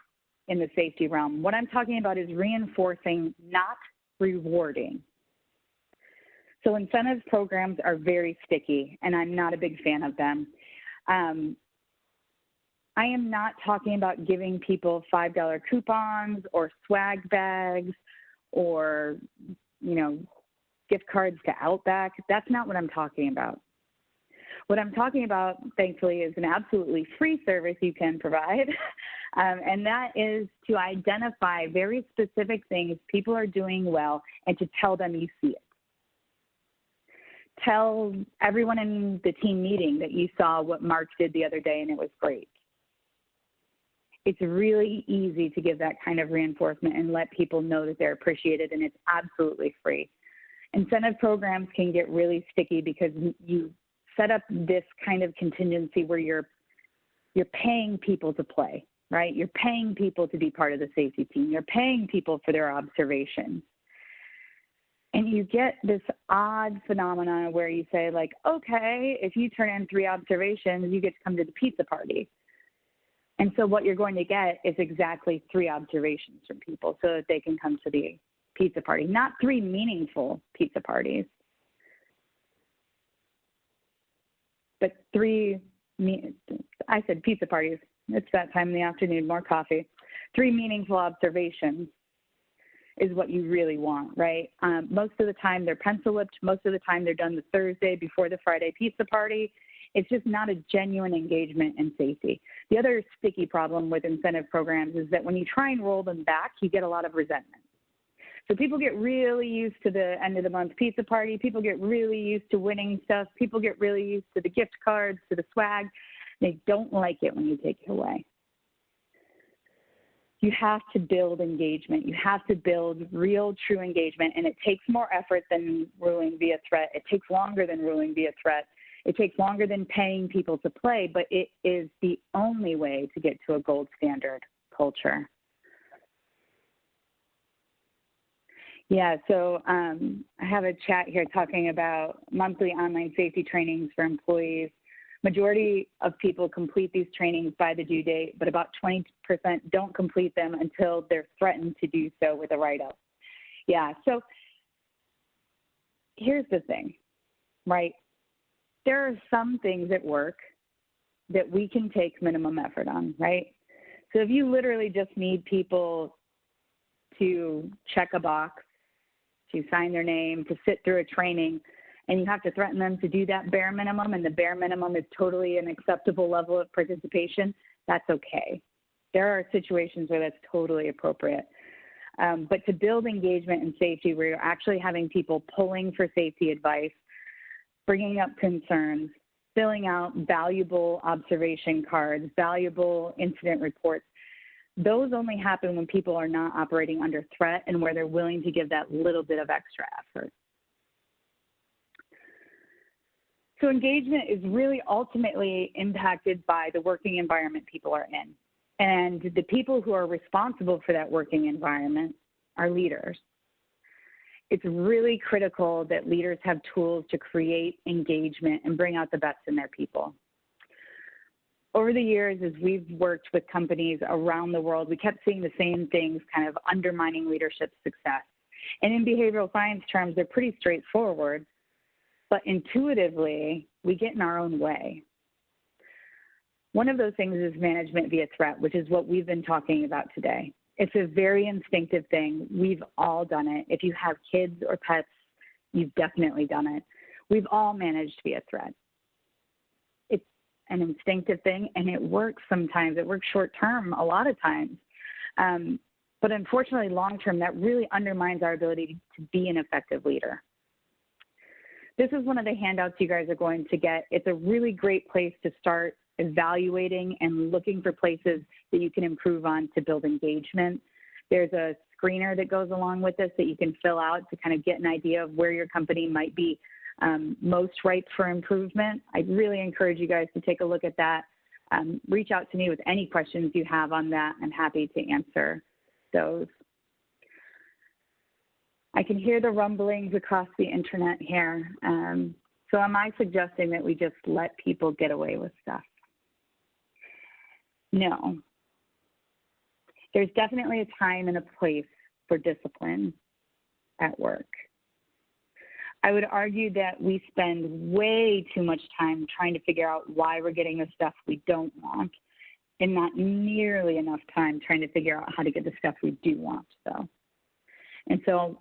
in the safety realm. What I'm talking about is reinforcing, not rewarding. So incentive programs are very sticky, and I'm not a big fan of them. I am not talking about giving people $5 coupons or swag bags or, gift cards to Outback. That's not what I'm talking about. What I'm talking about, thankfully, is an absolutely free service you can provide, and that is to identify very specific things people are doing well and to tell them you see it. Tell everyone in the team meeting that you saw what Mark did the other day and it was great. It's really easy to give that kind of reinforcement and let people know that they're appreciated, and it's absolutely free. Incentive programs can get really sticky because you set up this kind of contingency where you're paying people to play, right? You're paying people to be part of the safety team. You're paying people for their observations. And you get this odd phenomenon where you say, like, okay, if you turn in 3 observations, you get to come to the pizza party. And so what you're going to get is exactly 3 observations from people so that they can come to the pizza party, not 3 meaningful pizza parties, but 3, I said pizza parties. It's that time in the afternoon, more coffee. 3 meaningful observations is what you really want, right? Most of the time they're pencil whipped. Most of the time they're done the Thursday before the Friday pizza party. It's just not a genuine engagement in safety. The other sticky problem with incentive programs is that when you try and roll them back, you get a lot of resentment. So people get really used to the end of the month pizza party. People get really used to winning stuff. People get really used to the gift cards, to the swag. They don't like it when you take it away. You have to build engagement. You have to build real, true engagement, and it takes more effort than ruling via threat. It takes longer than ruling via threat. It takes longer than paying people to play, but it is the only way to get to a gold standard culture. Yeah, so I have a chat here talking about monthly online safety trainings for employees. Majority of people complete these trainings by the due date, but about 20% don't complete them until they're threatened to do so with a write-up. Yeah, so here's the thing, right? There are some things at work that we can take minimum effort on, right? So if you literally just need people to check a box, to sign their name, to sit through a training, and you have to threaten them to do that bare minimum, and the bare minimum is totally an acceptable level of participation, that's okay. There are situations where that's totally appropriate. But to build engagement and safety where you're actually having people pulling for safety advice, bringing up concerns, filling out valuable observation cards, valuable incident reports, those only happen when people are not operating under threat and where they're willing to give that little bit of extra effort. So engagement is really ultimately impacted by the working environment people are in. And the people who are responsible for that working environment are leaders. It's really critical that leaders have tools to create engagement and bring out the best in their people. Over the years, as we've worked with companies around the world, we kept seeing the same things kind of undermining leadership success. And in behavioral science terms, they're pretty straightforward, but intuitively, we get in our own way. One of those things is management via threat, which is what we've been talking about today. It's a very instinctive thing. We've all done it. If you have kids or pets, you've definitely done it. We've all managed via threat. It's an instinctive thing, and it works sometimes. It works short term a lot of times. But unfortunately, long term, that really undermines our ability to be an effective leader. This is one of the handouts you guys are going to get. It's a really great place to start evaluating and looking for places that you can improve on to build engagement. There's a screener that goes along with this that you can fill out to kind of get an idea of where your company might be most ripe for improvement. I'd really encourage you guys to take a look at that. Reach out to me with any questions you have on that. I'm happy to answer those. I can hear the rumblings across the internet here. So am I suggesting that we just let people get away with stuff? No. There's definitely a time and a place for discipline at work. I would argue that we spend way too much time trying to figure out why we're getting the stuff we don't want, and not nearly enough time trying to figure out how to get the stuff we do want, though. And so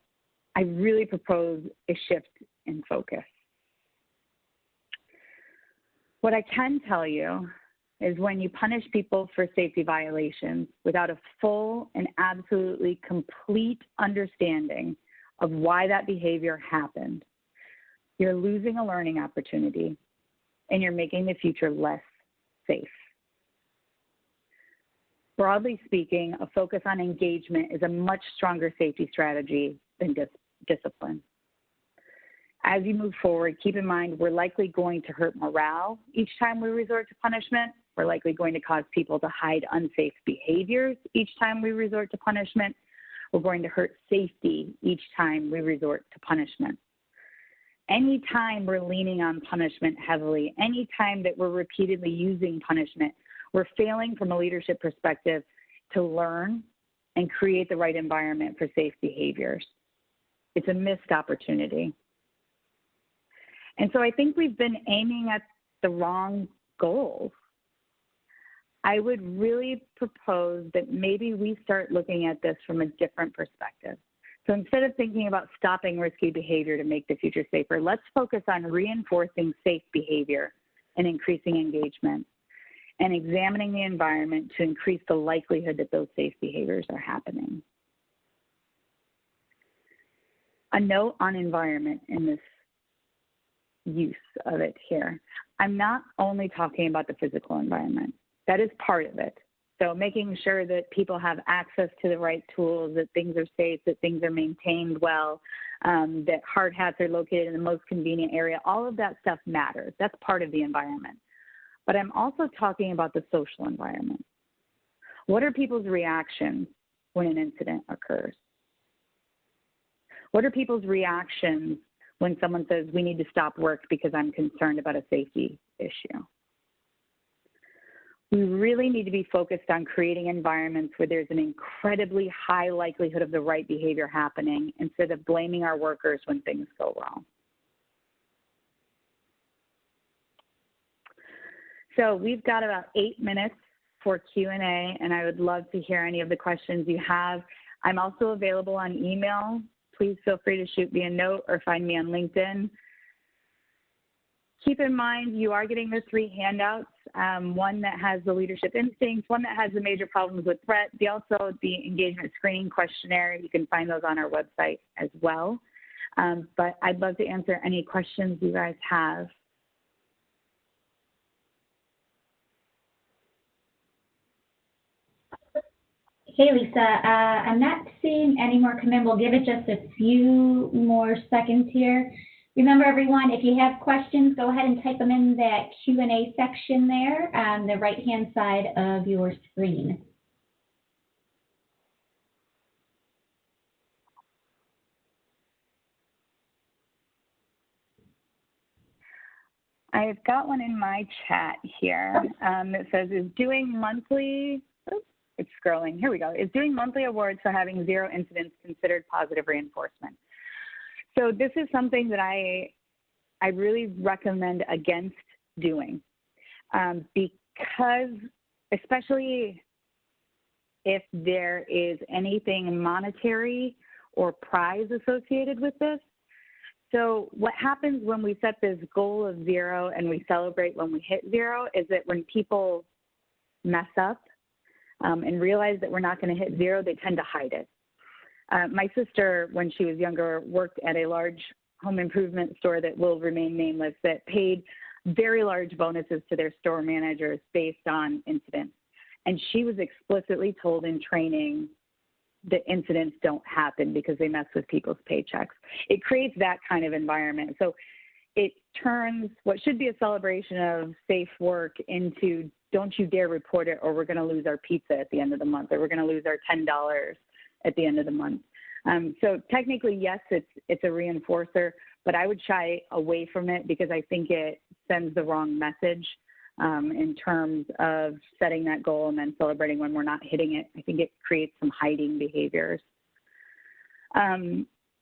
I really propose a shift in focus. What I can tell you is when you punish people for safety violations without a full and absolutely complete understanding of why that behavior happened, you're losing a learning opportunity and you're making the future less safe. Broadly speaking, a focus on engagement is a much stronger safety strategy than discipline. As you move forward, keep in mind we're likely going to hurt morale each time we resort to punishment. We're likely going to cause people to hide unsafe behaviors each time we resort to punishment. We're going to hurt safety each time we resort to punishment. Anytime we're leaning on punishment heavily, anytime that we're repeatedly using punishment, we're failing from a leadership perspective to learn and create the right environment for safe behaviors. It's a missed opportunity. And so I think we've been aiming at the wrong goals. I would really propose that maybe we start looking at this from a different perspective. So instead of thinking about stopping risky behavior to make the future safer, let's focus on reinforcing safe behavior and increasing engagement and examining the environment to increase the likelihood that those safe behaviors are happening. A note on environment in this use of it here. I'm not only talking about the physical environment. That is part of it. So making sure that people have access to the right tools, that things are safe, that things are maintained well, that hard hats are located in the most convenient area, all of that stuff matters. That's part of the environment. But I'm also talking about the social environment. What are people's reactions when an incident occurs? What are people's reactions when someone says, we need to stop work because I'm concerned about a safety issue? We really need to be focused on creating environments where there's an incredibly high likelihood of the right behavior happening instead of blaming our workers when things go wrong. So we've got about 8 minutes for Q&A, and I would love to hear any of the questions you have. I'm also available on email. Please feel free to shoot me a note or find me on LinkedIn. Keep in mind, you are getting the 3 handouts, one that has the leadership instincts, one that has the major problems with threat, also the engagement screening questionnaire. You can find those on our website as well. But I'd love to answer any questions you guys have. Hey, Lisa, I'm not seeing any more come in. We'll give it just a few more seconds here. Remember, everyone, if you have questions, go ahead and type them in that Q&A section there on the right-hand side of your screen. I've got one in my chat here that says, is doing monthly awards for having 0 incidents considered positive reinforcement? So this is something that I really recommend against doing because especially if there is anything monetary or prize associated with this. So what happens when we set this goal of 0 and we celebrate when we hit 0 is that when people mess up and realize that we're not going to hit 0, they tend to hide it. My sister, when she was younger, worked at a large home improvement store that will remain nameless that paid very large bonuses to their store managers based on incidents. And she was explicitly told in training that incidents don't happen because they mess with people's paychecks. It creates that kind of environment. So it turns what should be a celebration of safe work into don't you dare report it or we're going to lose our pizza at the end of the month or we're going to lose our $10 at the end of the month. So technically, yes, it's a reinforcer, but I would shy away from it because I think it sends the wrong message in terms of setting that goal and then celebrating when we're not hitting it. I think it creates some hiding behaviors.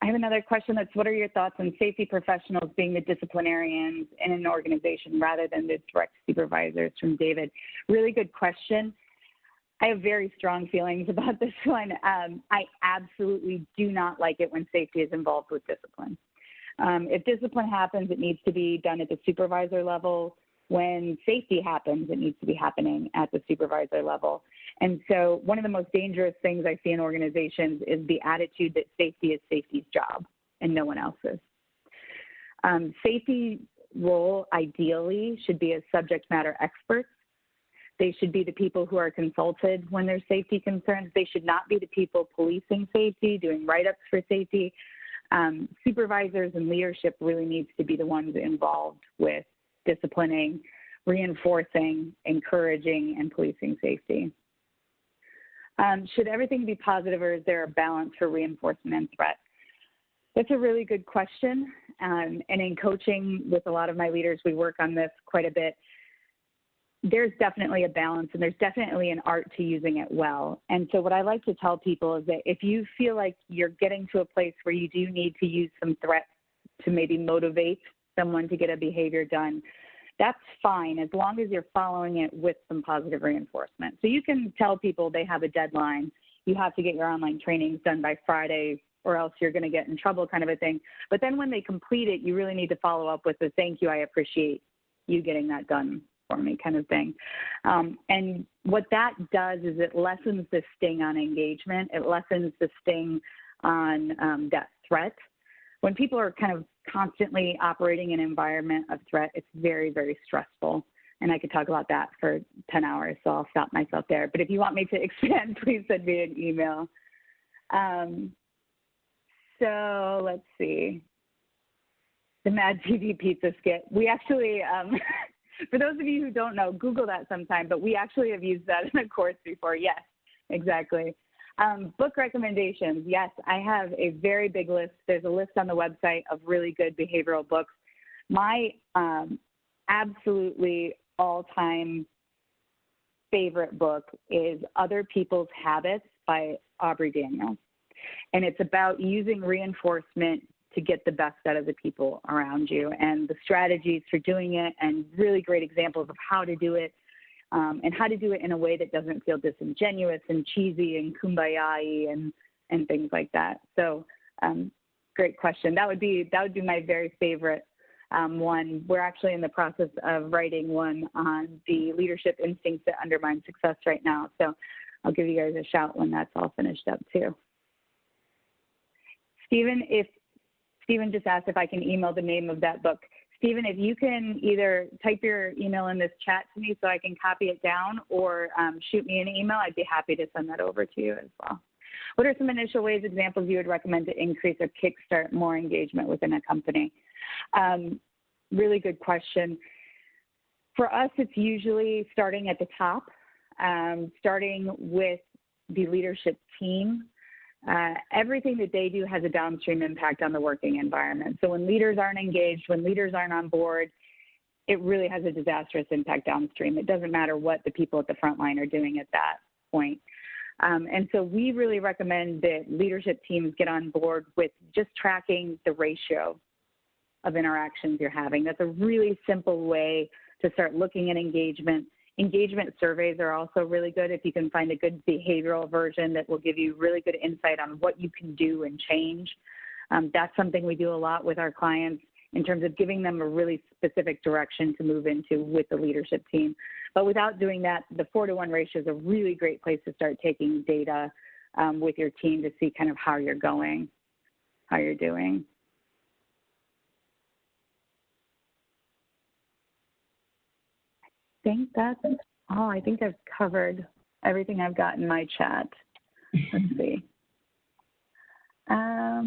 I have another question that's, what are your thoughts on safety professionals being the disciplinarians in an organization rather than the direct supervisors, from David? Really good question. I have very strong feelings about this one. I absolutely do not like it when safety is involved with discipline. If discipline happens, it needs to be done at the supervisor level When safety happens, it needs to be happening at the supervisor level. And so one of the most dangerous things I see in organizations is the attitude that safety is safety's job and no one else's. Safety role ideally should be as subject matter experts. They should be the people who are consulted when there's safety concerns. They should not be the people policing safety, doing write-ups for safety. Supervisors and leadership really needs to be the ones involved with disciplining, reinforcing, encouraging, and policing safety. Should everything be positive, or is there a balance for reinforcement and threat? That's a really good question. And in coaching with a lot of my leaders, we work on this quite a bit. There's definitely a balance, and there's definitely an art to using it well. And so what I like to tell people is that if you feel like you're getting to a place where you do need to use some threat to maybe motivate someone to get a behavior done, that's fine, as long as you're following it with some positive reinforcement. So you can tell people they have a deadline. You have to get your online trainings done by Friday, or else you're going to get in trouble, kind of a thing. But then when they complete it, you really need to follow up with a thank you, I appreciate you getting that done for me, kind of thing. And what that does is it lessens the sting on engagement. It lessens the sting on that threat. When people are kind of constantly operating in an environment of threat, it's very, very stressful. And I could talk about that for 10 hours, so I'll stop myself there. But if you want me to expand, please send me an email. So let's see. The Mad TV Pizza Skit. We actually, for those of you who don't know, Google that sometime, but we actually have used that in a course before. Yes, exactly. Book recommendations. Yes, I have a very big list. There's a list on the website of really good behavioral books. My absolutely all-time favorite book is Other People's Habits by Aubrey Daniels. And it's about using reinforcement to get the best out of the people around you and the strategies for doing it, and really great examples of how to do it, and how to do it in a way that doesn't feel disingenuous and cheesy and kumbaya-y and things like that. So great question. That would be my very favorite one. We're actually in the process of writing one on the leadership instincts that undermine success right now. So I'll give you guys a shout when that's all finished up too. Stephen just asked if I can email the name of that book. Stephen, if you can either type your email in this chat to me so I can copy it down, or shoot me an email, I'd be happy to send that over to you as well. What are some initial ways, examples you would recommend to increase or kickstart more engagement within a company? Really good question. For us, it's usually starting at the top, starting with the leadership team. Everything that they do has a downstream impact on the working environment. So when leaders aren't engaged, when leaders aren't on board, it really has a disastrous impact downstream. It doesn't matter what the people at the front line are doing at that point. And so we really recommend that leadership teams get on board with just tracking the ratio of interactions you're having. That's a really simple way to start looking at engagement. Engagement surveys are also really good if you can find a good behavioral version that will give you really good insight on what you can do and change. That's something we do a lot with our clients in terms of giving them a really specific direction to move into with the leadership team. But without doing that, the 4-to-1 ratio is a really great place to start taking data with your team to see kind of how you're going, how you're doing. I think that's all. I think I've covered everything I've got in my chat. Let's see. How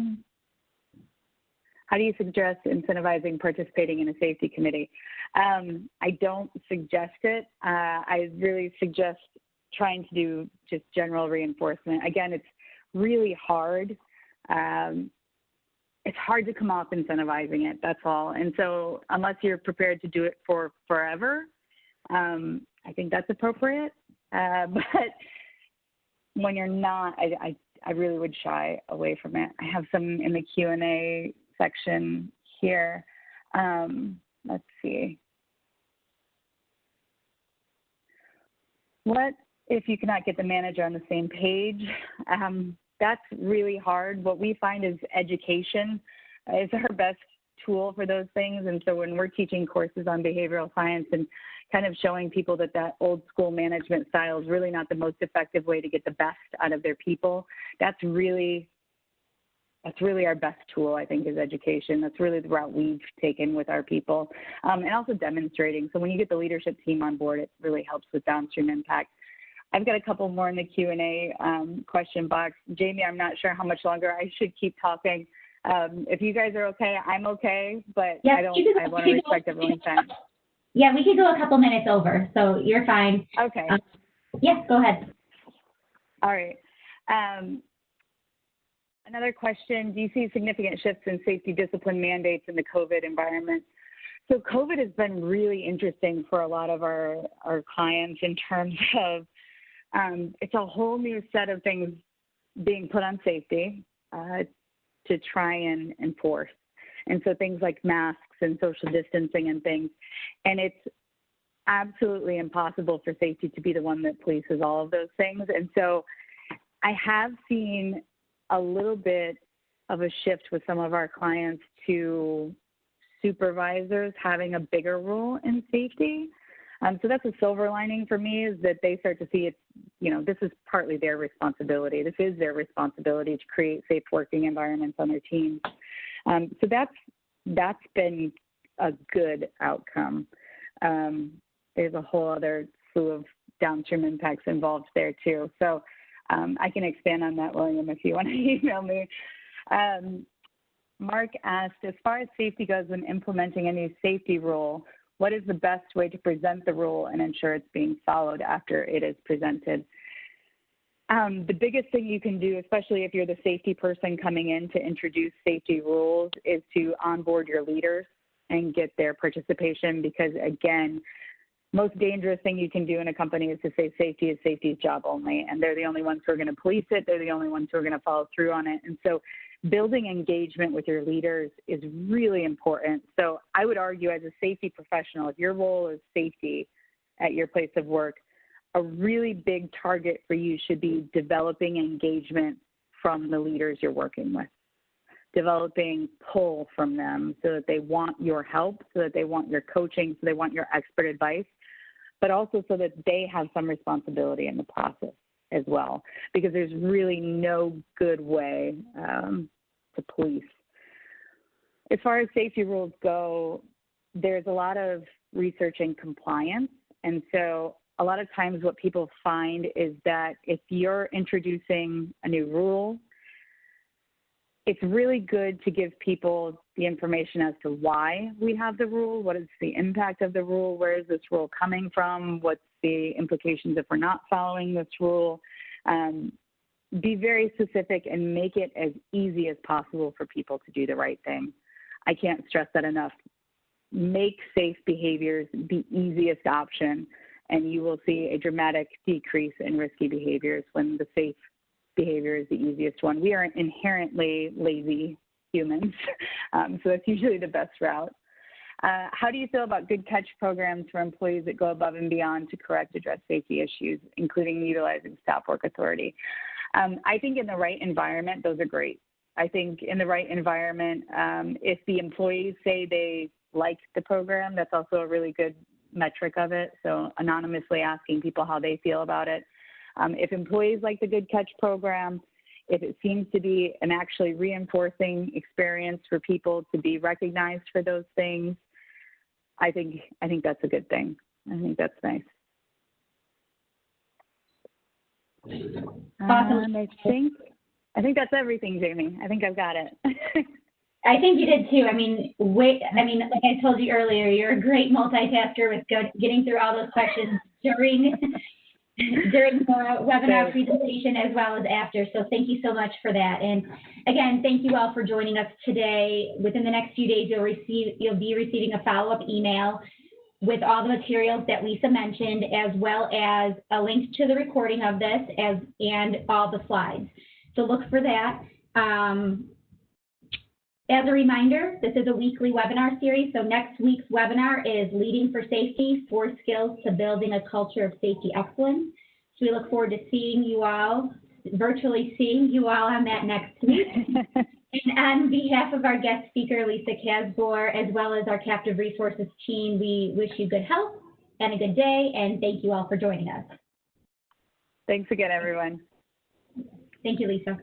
do you suggest incentivizing participating in a safety committee? I don't suggest it. I really suggest trying to do just general reinforcement. Again, it's really hard. It's hard to come off incentivizing it, that's all. And so unless you're prepared to do it for forever, I think that's appropriate, but when you're not, I really would shy away from it. I have some in the Q&A section here. Let's see. What if you cannot get the manager on the same page? That's really hard. What we find is education is our best tool for those things. And so when we're teaching courses on behavioral science and kind of showing people that that old school management style is really not the most effective way to get the best out of their people, that's really our best tool, I think, is education. That's really the route we've taken with our people, and also demonstrating. So when you get the leadership team on board, it really helps with downstream impact. I've got a couple more in the Q&A question box. Jamie, I'm not sure how much longer I should keep talking. If you guys are okay, I'm okay, but yes, I want to respect everyone's time. Yeah, we could go a couple minutes over, so you're fine. Okay. Yes, go ahead. All right. Another question, do you see significant shifts in safety discipline mandates in the COVID environment? So COVID has been really interesting for a lot of our clients in terms of it's a whole new set of things being put on safety to try and enforce. And so things like masks and social distancing and things. And it's absolutely impossible for safety to be the one that polices all of those things. And so I have seen a little bit of a shift with some of our clients to supervisors having a bigger role in safety. So that's a silver lining for me, is that they start to see it, this is partly their responsibility. This is their responsibility to create safe working environments on their teams. So that's been a good outcome. There's a whole other slew of downstream impacts involved there too. So I can expand on that, William, if you want to email me. Mark asked, as far as safety goes when implementing a new safety rule, what is the best way to present the rule and ensure it's being followed after it is presented? The biggest thing you can do, especially if you're the safety person coming in to introduce safety rules, is to onboard your leaders and get their participation, because, again, most dangerous thing you can do in a company is to say safety is safety's job only, and they're the only ones who are going to police it. They're the only ones who are going to follow through on it. And so building engagement with your leaders is really important. So I would argue, as a safety professional, if your role is safety at your place of work, a really big target for you should be developing engagement from the leaders you're working with, developing pull from them so that they want your help, so that they want your coaching, so they want your expert advice, but also so that they have some responsibility in the process as well, because there's really no good way to police. As far as safety rules go, there's a lot of research in compliance. And so a lot of times what people find is that if you're introducing a new rule, it's really good to give people the information as to why we have the rule, what is the impact of the rule, where is this rule coming from, what's the implications if we're not following this rule. Be very specific and make it as easy as possible for people to do the right thing. I can't stress that enough. Make safe behaviors the easiest option, and you will see a dramatic decrease in risky behaviors when the safe behavior is the easiest one. We are inherently lazy humans, so that's usually the best route. How do you feel about good catch programs for employees that go above and beyond to address safety issues, including utilizing stop work authority? I think in the right environment, those are great. I think in the right environment, if the employees say they like the program, that's also a really good metric of it. So anonymously asking people how they feel about it. If employees like the Good Catch program, if it seems to be an actually reinforcing experience for people to be recognized for those things, I think that's a good thing. I think that's nice. Awesome. I think that's everything, Jamie. I think I've got it. I think you did too. Like I told you earlier, you're a great multitasker with getting through all those questions during the webinar presentation as well as after. So thank you so much for that. And again, thank you all for joining us today. Within the next few days, you'll be receiving a follow-up email with all the materials that Lisa mentioned, as well as a link to the recording of this and all the slides. So look for that. As a reminder, this is a weekly webinar series. So next week's webinar is Leading for Safety, 4 Skills to Building a Culture of Safety Excellence. So we look forward to seeing you all virtually seeing you all on that next week. And on behalf of our guest speaker, Lisa Casbor, as well as our Captive Resources team, we wish you good health and a good day, and thank you all for joining us. Thanks again, everyone. Thank you, Lisa.